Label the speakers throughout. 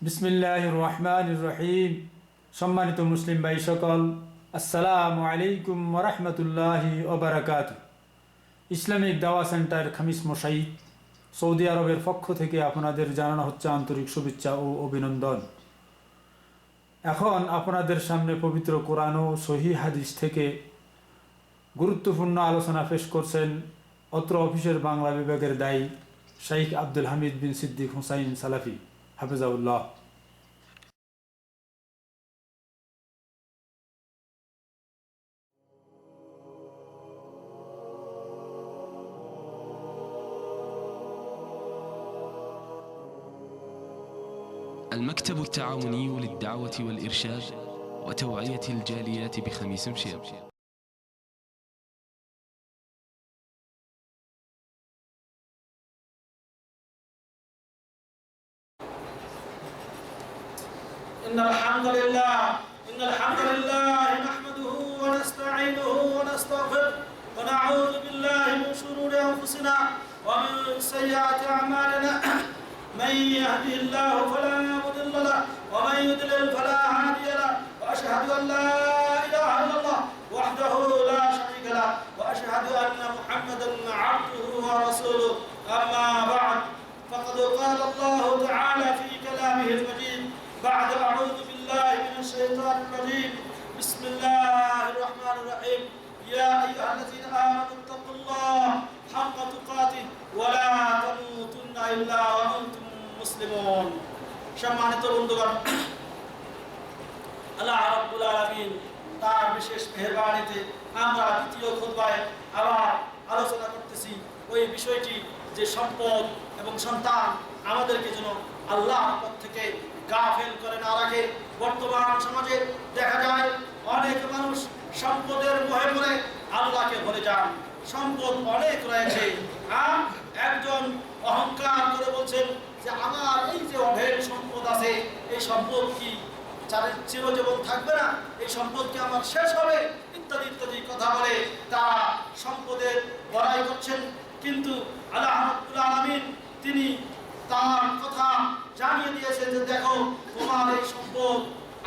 Speaker 1: বিসমিল্লাহির রহমানির রহিম। সম্মানিত মুসলিম ভাই সকল, আসসালামু আলাইকুম ওয়া রাহমাতুল্লাহি ওয়া বারাকাতুহু। ইসলামিক দাওয়া সেন্টার খামিস মশাইদ সৌদি আরবের পক্ষ থেকে আপনাদের জানানো হচ্ছে আন্তরিক শুভেচ্ছা ও অভিনন্দন। এখন আপনাদের সামনে পবিত্র কোরআন ও সহিহ হাদিস থেকে গুরুত্বপূর্ণ আলোচনা পেশ করছেন অত্র অফিসের বাংলা বিভাগের দায়ী শাইখ আব্দুল হামিদ বিন সিদ্দিক হুসাইন সালাফি হাফিজাহুল্লাহ।
Speaker 2: المكتب التعاوني للدعوة والإرشاد وتوعية الجاليات بخميس مشيط.
Speaker 3: إن الحمد لله نحمده ونستعينه ونستغفره ونعوذ بالله من شرور أنفسنا ومن سيئات أعمالنا من يهده الله فلا مضل له ومن يضلل فلا هادي له وأشهد أن لا إله إلا الله وحده لا شريك له وأشهد أن محمدا عبده ورسوله أما بعد فقد قال الله تعالى في كلامه المجيد بعد أعوذ بالله من الشيطان الرجيم بسم الله الرحمن الرحيم يا أيها الذين آمنوا اتقوا الله حق تقاته ولا تموتن إلا وأنتم মুসলিমুন। সম্মানিত বন্ধুগণ, আল্লাহ রাব্বুল আলামিন তার বিশেষ মেহেরবানিতে আমরা দ্বিতীয় খুতবায় আবার আলোচনা করতেছি ওই বিষয়টি যে সম্পদ এবং সন্তান আমাদেরকে যেন আল্লাহর পথ থেকে গাফেল করে না রাখে। বর্তমান সমাজে দেখা যায় অনেক মানুষ সম্পদের মোহে পড়ে আল্লাহকে ভুলে যান। সম্পদ অনেক রয়েছে, একজন অহংকার করে বলছেন যে আমার এই যে অঢেল সম্পদ আছে, এই সম্পদ কি চিরজীবন থাকবে না, এই সম্পদ কি আমার শেষ হবে, ইত্যাদি ইত্যাদি কথা বলে তারা সম্পদের বড়াই করছেন। কিন্তু আল্লাহ রাব্বুল আলামিন তিনি তার কথা জানিয়ে দিয়েছেন যে দেখো, তোমার এই সম্পদ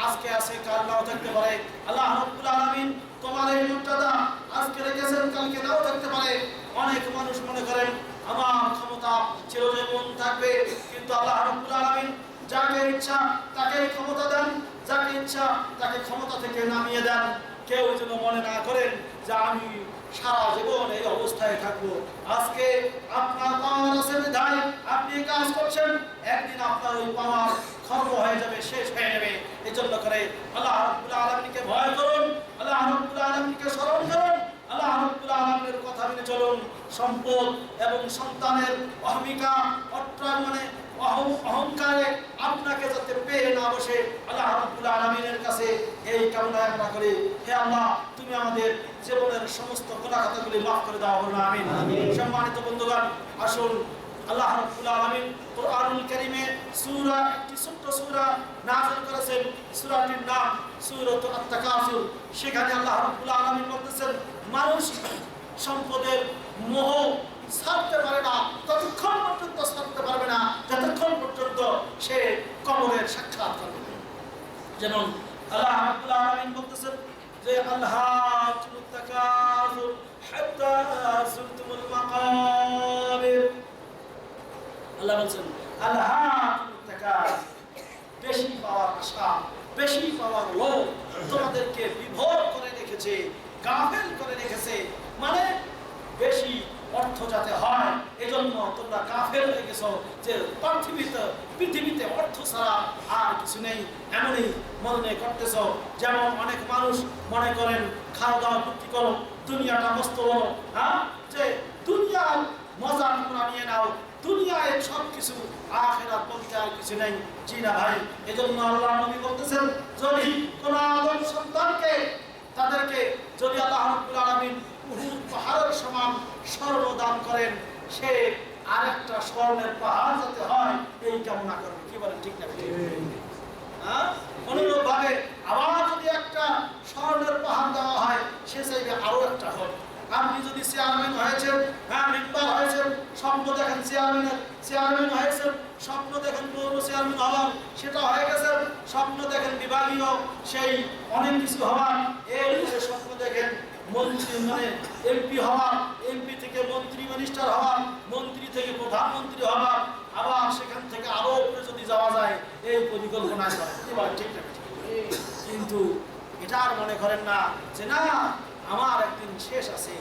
Speaker 3: আজকে আছে, কাল নাও থাকতে পারে। আল্লাহ রাব্বুল আলামিন তোমার এই মর্যাদা আজকে রেখেছেন, কালকে নাও থাকতে পারে। অনেক মানুষ মনে করেন আমার ক্ষমতা চিরজীবন থাকবে, কিন্তু আল্লাহ রাব্বুল আলামিন যাকে ইচ্ছা তাকে ক্ষমতা দেন, যাকে ইচ্ছা তাকে ক্ষমতা থেকে নামিয়ে দেন। কেউ যেন মনে না করেন যে আমি সারা জীবন এই অবস্থায় থাকবো। আজকে আপনার পাওয়ার আছে বিধায় আপনি কাজ করছেন, একদিন আপনার ওই পাওয়ার খর্ব হয়ে যাবে, শেষ হয়ে যাবে। এই জন্য করে আল্লাহ রাব্বুল আলামিনকে ভয় করুন, আল্লাহ রাব্বুল আলামিনকে স্মরণ করুন, আল্লাহ রাব্বুল আলামিনের কথা মেনে চলুন। সম্পদ এবং সন্তানের অহমিকা মানে অহংকারে আপনাকে যাতে পেয়ে না বসে, আল্লাহ রাব্বুল আলামিনের কাছে এই কামনা আমরা করি, হে আল্লাহ তুমি আমাদের জীবনের সমস্ত গুনাহ খাতাগুলি মাফ করে দাও, বলুন আমিন। সম্মানিত বন্ধুগণ, আসুন আল্লাহ রাব্বুল আলামিন কোরআনুল কারীমে সূরা, একটি ছোট্ট সূরা নাযিল করেছেন। সূরাটির নাম সূরাতুত আত-তাকাসুর। সেখানে আল্লাহ রাব্বুল আলামিন বলতেছেন মানুষ সম্পদের মোহ ছাড়তে পারে না, ততক্ষণ পর্যন্ত ছাড়তে পারবে না যতক্ষণ পর্যন্ত সে কবরের সাক্ষাৎ করবে। যেমন আল্লাহ রাব্বুল আলামিন বলতেছেন যে আল্লাহুত তাকাসুর হাত্তা যুরতুমুল মাকাবির। আল্লাহ বলছেন আল্লাহুত তাকাসুর, বেশি পাওয়ার আশা, বেশি পাওয়ার লোভ তোমাদেরকে বিভোর করে রেখেছে, গাফেল করে রেখেছে। মানে বেশি অর্থ যাতে হয়, এজন্য তোমরা কাফের হয়ে গেছো যে পৃথিবীতে অর্থ ছাড়া আর কিছু নেই, এমনই মনে করতেছ। যেমন অনেক মানুষ মনে করেন খাওয়া দাওয়া ভর্তি করো, দুনিয়াটা মস্ত বড়, যে দুনিয়ার মজা তোমরা নিয়ে নাও, দুনিয়ায় সব কিছু, আখিরাত বলতে আর কিছু নেই। জি না ভাই, এজন্য আল্লাহ নবী বলতেছেন যদি কোন আদম সন্তানকে তাদেরকে যদি আল্লাহ রাব্বুল আলামিন উহুদ পাহাড়ের সমান স্বর্ণ দান করেন, সে আরেকটা স্বর্ণের পাহাড় যাতে হয় এই কামনা করবে। কি বলেন, ঠিক না? অনুরূপ ভাবে আবার যদি একটা স্বর্ণের পাহাড় দেওয়া হয়, সে চাইবে আরো একটা হোক, আপনি যদি চেয়ারম্যান হয়েছেন, হ্যাঁ মেম্বার হয়েছেন, স্বপ্ন দেখেন চেয়ারম্যান হয়েছেন, স্বপ্ন দেখেন পৌর চেয়ারম্যান হওয়ার, সেটা হয়ে গেছেন, স্বপ্ন দেখেন বিভাগীয় সেই অনেক কিছু হওয়ার, এরপরে স্বপ্ন দেখেন মন্ত্রী মানে এমপি হওয়ার, এমপি থেকে মন্ত্রী মিনিস্টার হওয়ার, মন্ত্রী থেকে প্রধানমন্ত্রী হওয়ার, আবার সেখান থেকে আরো উপরে যদি যাওয়া যায় এই পরিকল্পনা করে এবার ঠিক না। কিন্তু এটা আর মনে করেন না যে না আমার একদিন শেষ আছে,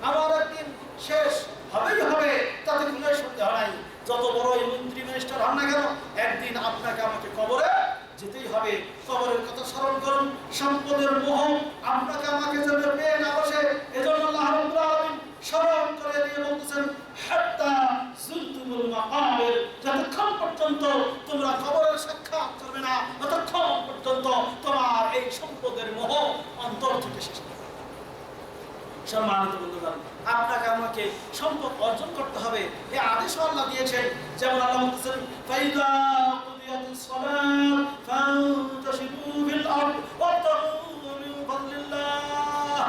Speaker 3: আমার একদিন শেষ হবেই হবে, তাতে কোনো সন্দেহ নাই। যত বড় মন্ত্রী মিনিস্টার হন না কেন একদিন আপনাকে আমাকে কবরে যেতেই হবে। কবরের কথা স্মরণ করুন, সম্পদের মোহ আপনাকে আমাকে যেন পেয়ে না বসে, এজন্য আল্লাহ রাব্বুল আলামিন স্মরণ করে দিয়ে বলতেছেন হাত্তা যুলতুমুল মাকাবির, যতক্ষণ পর্যন্ত তোমরা কবরের সাক্ষাৎ করবে না ততক্ষণ পর্যন্ত তোমার এই সম্পদের মোহ অন্তর থেকে শেষ হবে। সম্মানিত বন্ধুগণ, আপনাকে আমাকে সম্পদ অর্জন করতে হবে, এই আদেশ আল্লাহ দিয়েছেন। যেমন আল্লাহ বলতেছেন ফাইদা কুদিয়াতিস সালাত ফান্তাশিরু ফিল আরদ ওয়াবতাগু মিন ফাদলিল্লাহ।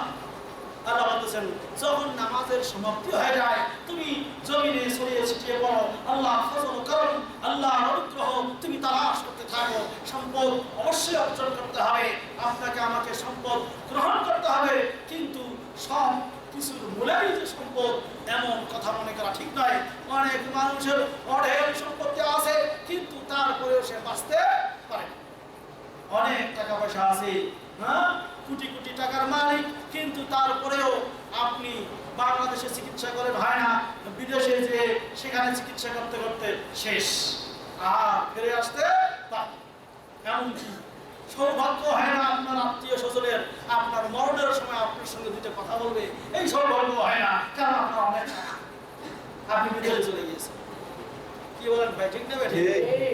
Speaker 3: আল্লাহ বলতেছেন যখন নামাজের সমাপ্তি হয়ে যায় তুমি জমিনে ছড়িয়ে ছিটিয়ে পড়ো, আল্লাহ ফজল করুন, আল্লাহর অনুগ্রহ তুমি তালাশ করতে থাকো। সম্পদ অবশ্যই অর্জন করতে হবে, আপনাকে আমাকে সম্পদ গ্রহণ করতে হবে, কিন্তু সব কিছুর মূলেই যে সম্পদ এমন কথা মনে করা ঠিক নয়। অনেক মানুষের অঢেল সম্পত্তি আছে কিন্তু তারপরেও সে বাঁচতে পারে না। অনেক টাকা পয়সা আছে, হ্যাঁ কোটি কোটি টাকার মালিক, কিন্তু তারপরেও আপনি বাংলাদেশে চিকিৎসা করেন হয় না, বিদেশে যে সেখানে চিকিৎসা করতে করতে শেষ, আর ফিরে আসতে পারে। এমনকি সৌভাগ্য হয় না আপনার আত্মীয় স্বজনের আপনার মরণের সময় আপনার সঙ্গে দুটো কথা বলবে, এই সৌভাগ্য হয় না, কারণ আপনার অনেক টাকা, আপনি বিদেশে চলে গিয়েছেন। কি বলেন ভাই, ঠিক না ভাই?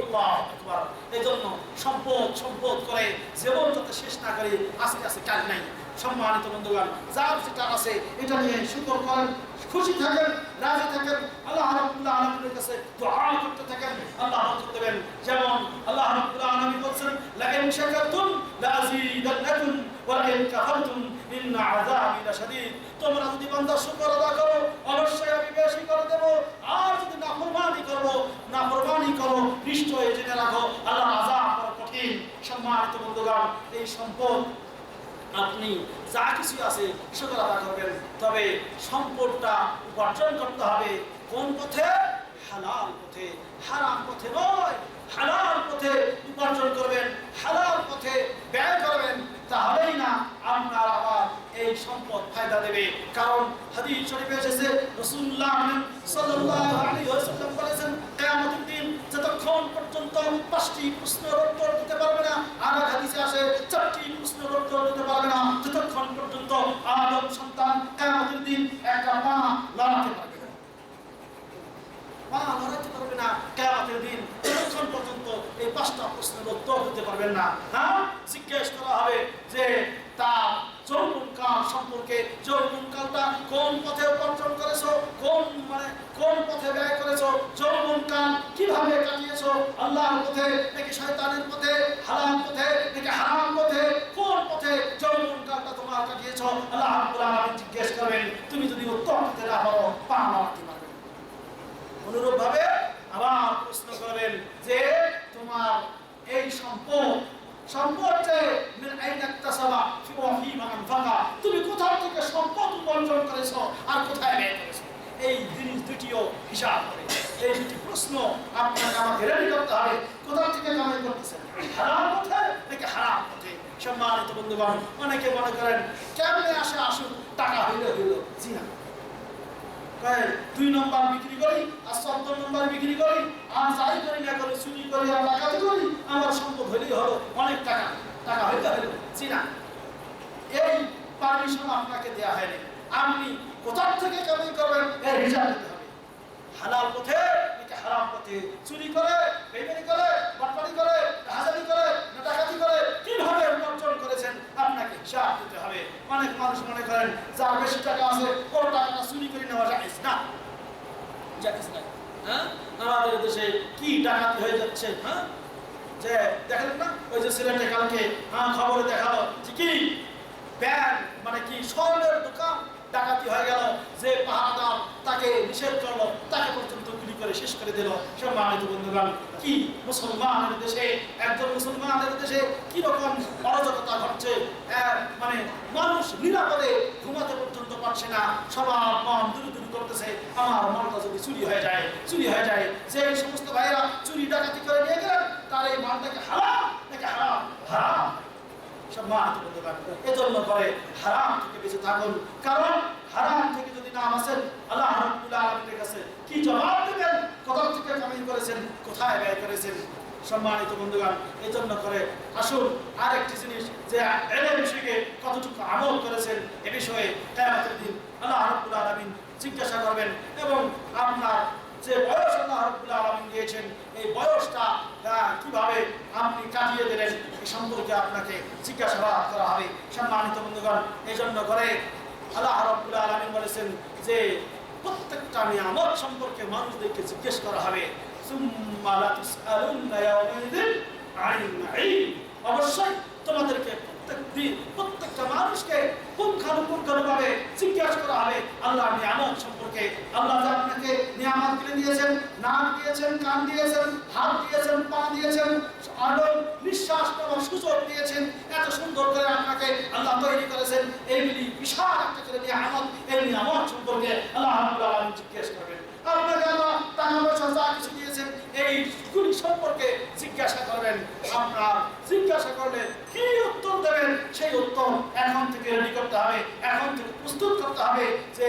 Speaker 3: আল্লাহু আকবার। এজন্য সম্পদ করে জীবন যাতে শেষ না করে, আজকে আছে কাল নাই। সম্মানিত বন্ধুগণ, যার যেটা আছে এটা নিয়ে শুকর করেন, খুশি থাকেন, রাজি থাকেন, আল্লাহ রাব্বুল আলামিনের কাছে দোয়া করতে থাকেন, আল্লাহ বরকত দেবেন। যেমন আল্লাহ রাব্বুল আলামিন বলেন লাইন শাকারতুম লাযীদান্নাকুম ওয়া লাইন কাফারতুম ইন্না আযাবি লাশাদীদ। তোমরা যদি বান্দা শুকর আদা করো অবশ্যই আমি বেশি করে দেব, আর যদি নাফরমানি করো নিশ্চয়ই জেনে রাখো আল্লাহর আযাব বড় কঠিন। সম্মানিত বন্ধুগণ, এই সম্পদ আপনি যা কিছু আছে শুকর আদা করবেন, তবে সম্পদটা উপার্জন করতে হবে কোন পথে? হালাল পথে, হারাম পথে নয়। হালাল পথে উপার্জন করবেন, হালাল পথে ব্যয় করবেন, তাহলেই না আপনার আবার এই সম্পদ ফায়দা দেবে। কারণ হাদিস শরীফে এসেছে রাসূলুল্লাহ সাল্লাল্লাহু আলাইহি ওয়াসাল্লাম বলেছেন কিয়ামতের দিন যতক্ষণ পর্যন্ত 5টি প্রশ্নের উত্তর দিতে পারবে না, আর হাদিসে আসে 4টি প্রশ্নের উত্তর দিতে পারবে না, ততক্ষণ পর্যন্ত আদম সন্তান কিয়ামতের দিন একটা পা লড়াতে পারবে না, পা লড়াতে পারবে না কিয়ামতের দিন, ততক্ষণ পর্যন্ত এই 5টা প্রশ্নের উত্তর দিতে পারবেন না। হ্যাঁ, জিজ্ঞেস করা হবে যে তার যৌবনকাল সম্পর্কে, যৌবনকালটা কোন পথে উপার্জন করেছো, কোন পথে ব্যয় করেছো, যৌবনকাল কিভাবে কাটিয়েছো, আল্লাহর পথে নাকি শয়তানের পথে, হালাল পথে নাকি হারাম পথে, কোন পথে যৌবনকালটা তোমার কাটিয়েছো, আল্লাহ রাব্বুল আলামিন জিজ্ঞেস করবেন। তুমি যদি উত্তর দিতে না পারো পা লড়াতে পারবে। অনুরূপ ভাবে আবার প্রশ্ন করবেন যে তোমার এই সম্পদ যে মিন আইনা ইকতাসাবা ওয়া ফীমা আনফাকা, তুমি কোথা থেকে সম্পদ উপার্জন করেছো আর কোথায় ব্যয় করেছো, এই জিনিস দুটিও হিসাব করে। এই দুটি প্রশ্ন আপনাকে আমাকে রেডি করতে হবে, কোথা থেকে কামাই করতেছেন, হারাম পথে নাকি হারাম পথে। সম্মানিত বন্ধুগণ, অনেকে মনে করেন কেমনে আসুক টাকা হইলে হইল, জি না, 2 নম্বর বিক্রি করি আর 14 নম্বর বিক্রি করি আর যাই করি না করি, চুরি করি আর ডাকাতি করি, আমার সম্পদ হইলেই হলো, অনেক টাকা হইলে হইল, জি না, এই পারমিশন আপনাকে দেওয়া হয়নি। আপনি কোথা থেকে কামাই করবেন এর হিসাব দিতে হবে। হালাল পথে নাকি হারাম পথে, চুরি করে, বেইমানি করে, বাটপারি করে, হাজারি করে, ডাকাতি করে, কিভাবে উপার্জন করেছেন আপনাকে হিসাব দিতে হবে। অনেক মানুষ মনে করেন যার বেশি টাকা আছে ওর টাকাটা চুরি করে নেওয়া জায়েজ না, জায়েজ না। হ্যাঁ, আমাদের দেশে কি ডাকাতি হয়ে যাচ্ছে, হ্যাঁ, যে দেখেন না ওই যে ছেলেটা কালকে খবরে দেখালো যে কি ব্যাংক মানে কি স্বর্ণের দোকান ডাকাতি হয়ে গেল, যে পাহারাদার তাকে নিষেধ করলো তাকে পর্যন্ত গুলি করে শেষ করে দিল। সম্মানিত বন্ধুগণ, কি মুসলমানের দেশে, একজন মুসলমানের দেশে কি রকম অরাজকতা ঘটছে! মানে মানুষ নিরাপদে ঘুমাতে পর্যন্ত পারছে না, সবার মন দূর দূর করতেছে আমার মালটা যদি চুরি হয়ে যায়, চুরি হয়ে যায়। যে সমস্ত ভাইয়েরা চুরি ডাকাতি করে নিয়ে গেলেন তার এই মালটাকে হারাম নাকি হারাম? হারাম। সম্মানিত বন্ধুগণ, এজন্য করে হারাম থেকে বেঁচে থাকুন, কারণ হারাম থেকে যদি না বাঁচেন আল্লাহ রাব্বুল আলামিনের কাছে কি জবাব দেবেন? কোথা থেকে কামাই করেছেন, কোথায় ব্যয় করেছেন? সম্মানিত বন্ধুগণ, এজন্য করে আসুন আরেকটি জিনিস, যে এলেম শিখে কতটুকু আমল করেছেন এ বিষয়ে কিয়ামতের দিন আল্লাহ রাব্বুল আলামিন জিজ্ঞাসা করবেন, এবং আপনার যে বয়স আল্লাহ রাব্বুল আলামিন দিয়েছেন এই বয়সটা কিভাবে আপনি কাটিয়ে দিলেন এই সম্পর্কে আপনাকে জিজ্ঞাসাবাদ করা হবে। সম্মানিত বন্ধুগণ, এই জন্য করে আল্লাহ রাব্বুল আলামিন বলেছেন যে প্রত্যেকটা নিয়ামত সম্পর্কে মানুষদেরকে জিজ্ঞেস করা হবে। সুম্মা লা তুসআলুনা ইয়াওমাইযিন আনিন নাঈম। অবশ্যই তোমাদেরকে প্রত্যেকটা মানুষকে পুঙ্খানুপুঙ্খানুভাবে জিজ্ঞাসা করা হবে আল্লাহর নিয়ামত সম্পর্কে। আল্লাহ যে আপনাকে নিয়ামত দিয়েছেন, নাক দিয়েছেন, কান দিয়েছেন, হাত দিয়েছেন, পা দিয়েছেন, আলো নিঃশ্বাস নেওয়ার সুযোগ দিয়েছেন, এত সুন্দর করে আপনাকে আল্লাহ তৈরি করেছেন, এইগুলি বিশাল একটা করে নিয়ামত, এই নিয়ামত সম্পর্কে আল্লাহ রাব্বুল আলামিন জিজ্ঞেস করবেন। আপনাকে আল্লাহ টাকা পয়সা যা কিছু দিয়েছেন এইগুলি সম্পর্কে জিজ্ঞাসা করবেন। আপনার জিজ্ঞাসা করলে কি উত্তর দেবেন সেই উত্তর এখন থেকে রেডি করতে হবে, এখন থেকে প্রস্তুত করতে হবে যে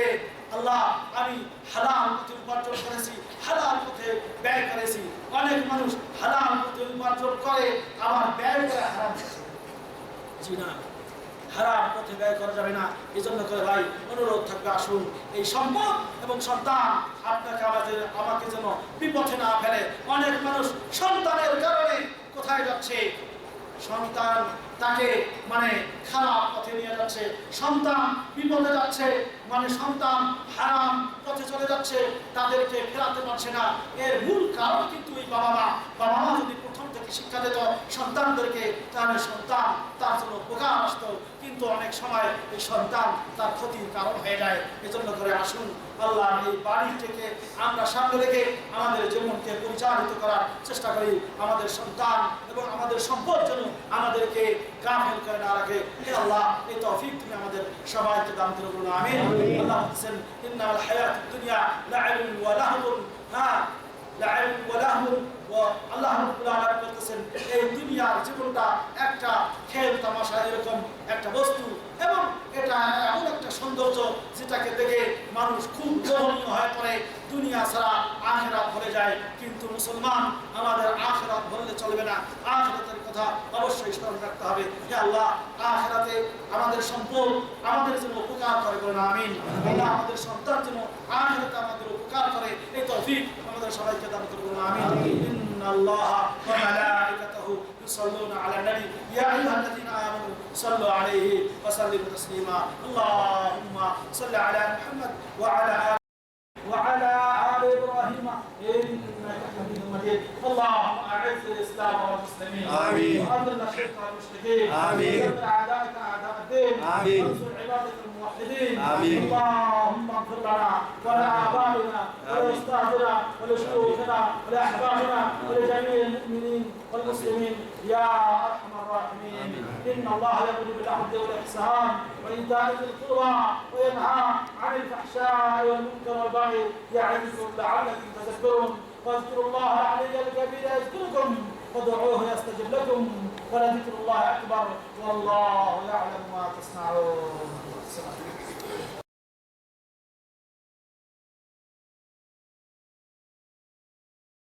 Speaker 3: আল্লাহ আমি হালাল পথে উপার্জন করেছি, হালাল পথে ব্যয় করেছি। অনেক মানুষ হালাল পথে উপার্জন করে আবার ব্যয় করে হারাম করেছে। জি না, হারাম পথে ব্যয় করা যাবে না। এই জন্য করে ভাই অনুরোধ থাকবে, আসুন এই সম্পদ এবং সন্তান আপনাকে আমাকে যেন বিপথে না ফেলে। অনেক মানুষ সন্তানের কারণে কোথায় যাচ্ছে, সন্তান তাকে মানে খারাপ পথে নিয়ে যাচ্ছে, সন্তান বিপদে যাচ্ছে, মানে সন্তান হারাম পথে চলে যাচ্ছে, তাদেরকে ফেরাতে পারছে না। এর মূল কারণ কিন্তু এই বাবা মা যদি প্রথম থেকে শিক্ষা দিত সন্তানদেরকে, তাহলে সন্তান তার জন্য উপকার আসতো। কিন্তু অনেক সময় এই সন্তান তার ক্ষতির কারণ হয়ে যায়। এজন্য করে আসুন আল্লাহ এই বাড়ি থেকে আমরা সামনে রেখে আমাদের জীবনকে পরিচালিত করার চেষ্টা করি। আমাদের সন্তান এবং আমাদের সম্পদ যেন আমাদেরকে গাফিল করে না রাখে। হে আল্লাহ, এই তৌফিক তুমি আমাদের সবাইকে দান করে বলুন, আমিন। আল্লাহ বলেছেন ইন্নাল হায়াতুদ দুনিয়া লা'ibun ওয়া লাহবুন, লা'ibun ওয়া লাহবুন। আল্লাহ রাব্বুল আলামিন বলতেছেন এই দুনিয়ার জীবনটা একটা খেল তামাশা এরকম একটা বস্তু, এবং এটা এমন একটা সৌন্দর্য যেটাকে দেখে মানুষ খুব মোহনীয় হয়ে পড়ে, দুনিয়া ছাড়া আখিরাত ভুলে যায়। কিন্তু মুসলমান আমাদের আখিরাত ভুললে চলবে না, আখিরাতের কথা অবশ্যই স্মরণ রাখতে হবে। হে আল্লাহ, আখিরাতে আমাদের সম্পদ আমাদের জন্য উপকার করে বলেন, আমিন। আল্লাহ আমাদের সন্তান যেন আখিরাতে আমাদের উপকার করে এই তৌফিক আমাদের সবাইকে দান করুন, আমিন। ইন্নাল্লাহা ওয়া মালাইকাতাহু ইউসাল্লুনা আলান নবী ইয়া আইয়ুহাল্লাযীনা আমানু সাল্লু আলাইহি ওয়া সাল্লিমু তাসলিমা। আল্লাহুম্মা সাল্লি আলা মুহাম্মদ ওয়া আলা وعلى آل إبراهيم إنك حميد مجيد. اللهم أعز الإسلام والمسلمين، آمين، وأذل الشرك والمشركين، آمين، ودمر أعداءك أعداء الدين، آمين، وانصر عبادك الموحدين، آمين. اللهم اغفر لنا ولآبائنا ولأستاذنا ولشيوخنا ولأحبابنا ولجميع المؤمنين والمسلمين يا أرحم الراحمين. إن الله يأمر بالعدل والإحسان وإيتاء ذي القربى وينهى عن الفحشاء والمنكر والبغي يعظكم لعلكم تذكرون. واذكروا الله العلي الكبير يذكركم وادعوه يستجب لكم ولذكر الله أكبر والله يعلم ما تصنعون.